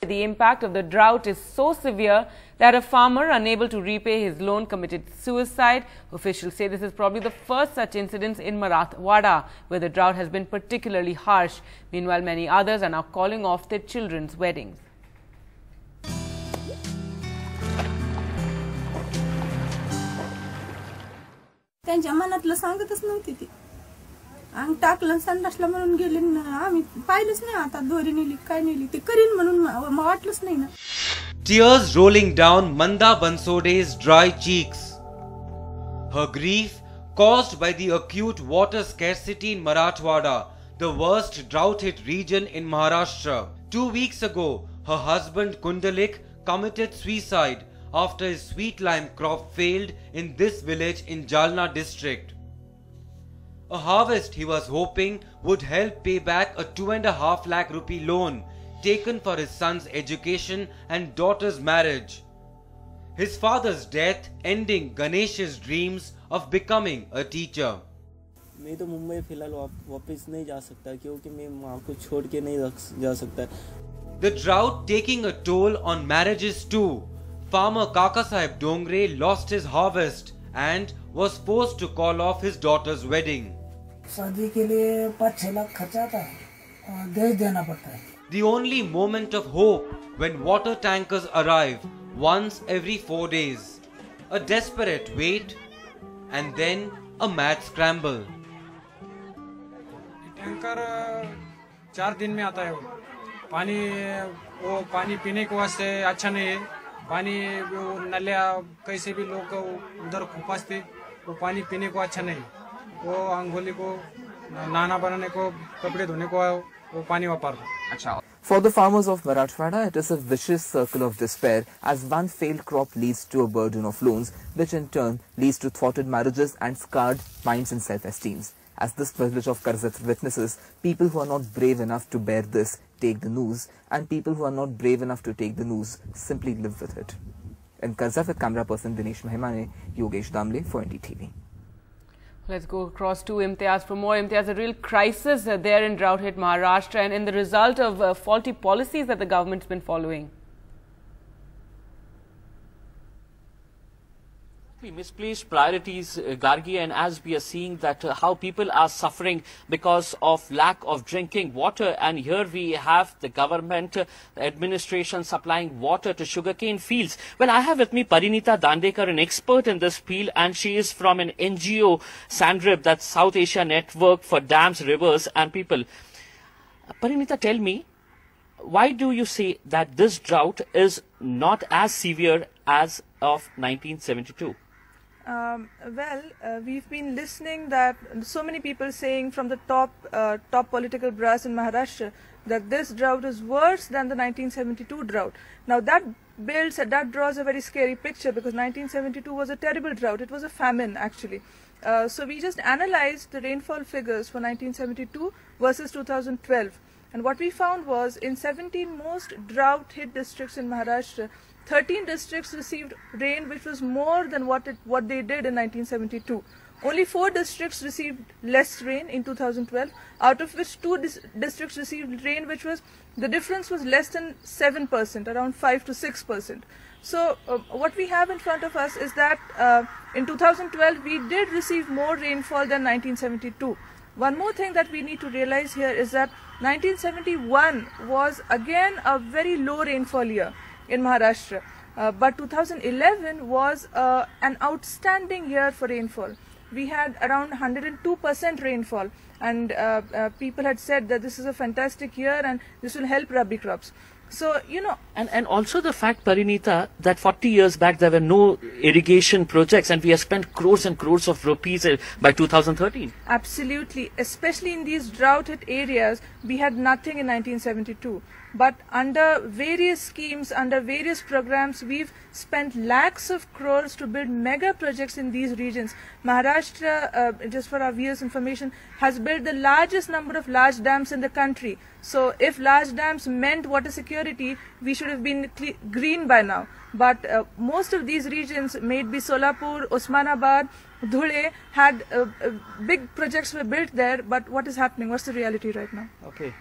The impact of the drought is so severe that a farmer unable to repay his loan committed suicide. Officials say this is probably the first such incident in Marathwada, where the drought has been particularly harsh. Meanwhile, many others are now calling off their children's weddings. त्यांच्या मनातलं सांगतच नव्हती ती अंग टाकलं संडासला म्हणून गेले आम्ही पाहिलंच नाही आता दोरी नेली काय नेली ते करीन म्हणून वाटलंच नाही ना. Tears rolling down Manda Bansode's dry cheeks. Her grief caused by the acute water scarcity in Marathwada, the worst drought-hit region in Maharashtra. 2 weeks ago, her husband Kundalik committed suicide after his sweet lime crop failed in this village in Jalna district. A harvest he was hoping would help pay back a 2.5 lakh rupee loan taken for his son's education and daughter's marriage. His father's death ending Ganesh's dreams of becoming a teacher. मैं तो मुंबई फिलहाल वापस नहीं जा सकता क्योंकि मैं माँ को छोड़ के नहीं जा सकता. The drought taking a toll on marriages too. Farmer Kakasaheb Dongre lost his harvest and was forced to call off his daughter's wedding. शादी के लिए 5-6 लाख खर्चा था दहेज देना पड़ता है. The only moment of hope when water tankers arrive once every 4 days. A desperate wait and then a mad scramble. Tanker 4 दिन में आता है. वो पानी पीने के वास्ते अच्छा नहीं है. पानी नलिया कैसे भी लोग उधर फंसते वो पानी पीने को अच्छा नहीं. वो अंगोली को नहाना बनाने को कपड़े धोने को वो पानी वापरता. अच्छा. For the farmers of Marathwada, it is a vicious circle of despair as one failed crop leads to a burden of loans, which in turn leads to thwarted marriages and scarred minds and self-esteem. As this village of Karzat witnesses, people who are not brave enough to bear this take the news, and people who are not brave enough to take the news simply live with it. In Karzat with camera person Dinesh Mahimane, Yogesh Damle for NDTV. Let's go across to Imtiaz for more. Imtiaz, a real crisis there in drought-hit Maharashtra and in the result of faulty policies that the government's been following. Misplaced priorities, Gargi, and as we are seeing that how people are suffering because of lack of drinking water, and here we have the government administration supplying water to sugarcane fields. Well, I have with me Parinita Dandekar, an expert in this field, and she is from an NGO, Sandrib, that's South Asia Network for Dams, Rivers and People. Parinita, tell me, why do you say that this drought is not as severe as of 1972? We've been listening that so many people saying from the top political brass in Maharashtra that this drought is worse than the 1972 drought. Now that draws a very scary picture because 1972 was a terrible drought. It was a famine actually. So we just analyzed the rainfall figures for 1972 versus 2012. And what we found was in 17 most drought-hit districts in Maharashtra, 13 districts received rain which was more than what they did in 1972. Only 4 districts received less rain in 2012, out of which 2 districts received rain which was, the difference was less than 7%, around 5 to 6%. So what we have in front of us is that in 2012 we did receive more rainfall than 1972. One more thing that we need to realize here is that 1971 was again a very low rainfall year in Maharashtra, but 2011 was an outstanding year for rainfall. We had around 102% rainfall, and people had said that this is a fantastic year and this will help Rabi crops. So, you know. And also the fact, Parinita, that 40 years back there were no irrigation projects and we have spent crores and crores of rupees by 2013. Absolutely. Especially in these drought-hit areas, we had nothing in 1972. But under various schemes, under various programs, we've spent lakhs of crores to build mega projects in these regions. Maharashtra, just for our viewers' information, has built the largest number of large dams in the country. So if large dams meant water security, we should have been green by now. But most of these regions, may it be Solapur, Osmanabad, Dhule, had big projects were built there. But what is happening? What's the reality right now? Okay.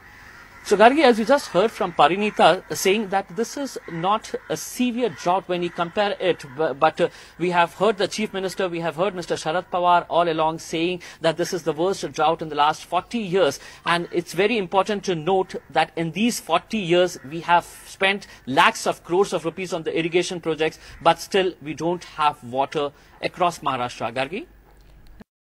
So Gargi, as you just heard from Parinita saying that this is not a severe drought when you compare it, but we have heard the Chief Minister, we have heard Mr. Sharad Pawar all along saying that this is the worst drought in the last 40 years. And it's very important to note that in these 40 years, we have spent lakhs of crores of rupees on the irrigation projects, but still we don't have water across Maharashtra. Gargi?